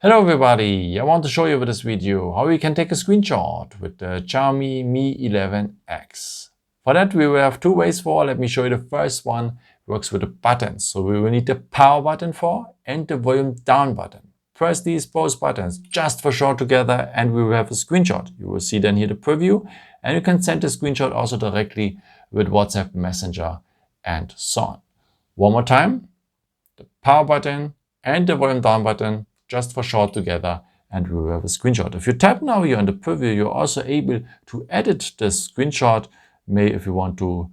Hello everybody, I want to show you with this video how you can take a screenshot with the Xiaomi Mi 11X. For that we will have two ways for. Let me show you the first one. Works with the buttons. So we will need the power button for and the volume down button. Press these both buttons just for short together and we will have a screenshot. You will see then here the preview and you can send the screenshot also directly with WhatsApp Messenger and so on. One more time, the power button and the volume down button just for short together and we will have a screenshot. If you tap now here on the preview, you're also able to edit the screenshot. If you want to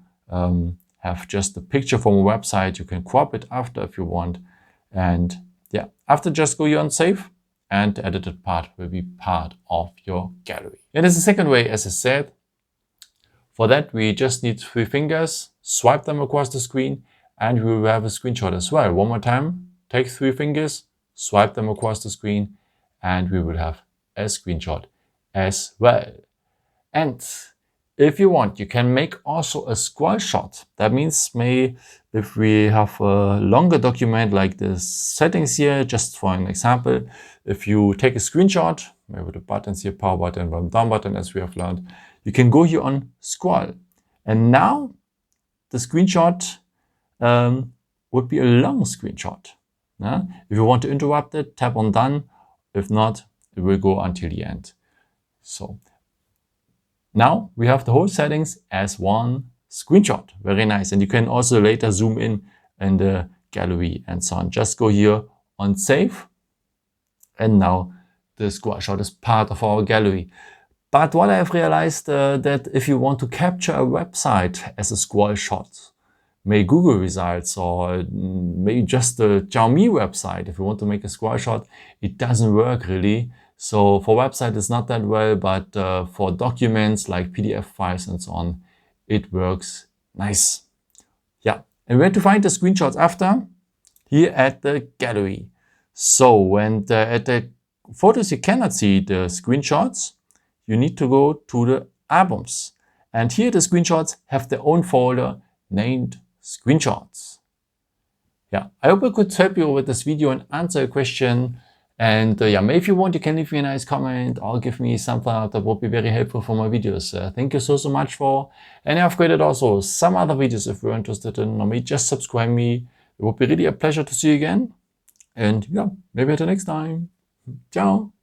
have just a picture from a website, you can crop it after if you want. And yeah, after just go here on save and the edited part will be part of your gallery. And there's a second way, as I said. For that, we just need 3 fingers, swipe them across the screen and we will have a screenshot as well. One more time, take 3 fingers, swipe them across the screen and we will have a screenshot as well. And if you want, you can make also a scroll shot. That means if we have a longer document like the settings here, just for an example, if you take a screenshot, maybe the buttons here, power button, volume down button, as we have learned, you can go here on scroll. And now the screenshot would be a long screenshot. If you want to interrupt it, tap on done. If not, it will go until the end. So now we have the whole settings as one screenshot. Very nice. And you can also later zoom in the gallery and so on. Just go here on save. And now the screenshot is part of our gallery. But what I have realized that if you want to capture a website as a scroll shot, maybe Google results or maybe just the Xiaomi website, if you want to make a scroll shot, it doesn't work really. So for website it's not that well, but for documents like PDF files and so on, it works nice. Yeah, and where to find the screenshots after? Here at the gallery. So when at the photos you cannot see the screenshots, you need to go to the albums. And here the screenshots have their own folder named screenshots. Yeah, I hope I could help you with this video and answer a question. And yeah, maybe if you want, you can leave me a nice comment or give me something that would be very helpful for my videos. Thank you so much for. And I've created also some other videos if you're interested in, or maybe just subscribe me. It would be really a pleasure to see you again. And yeah, maybe until next time. Ciao.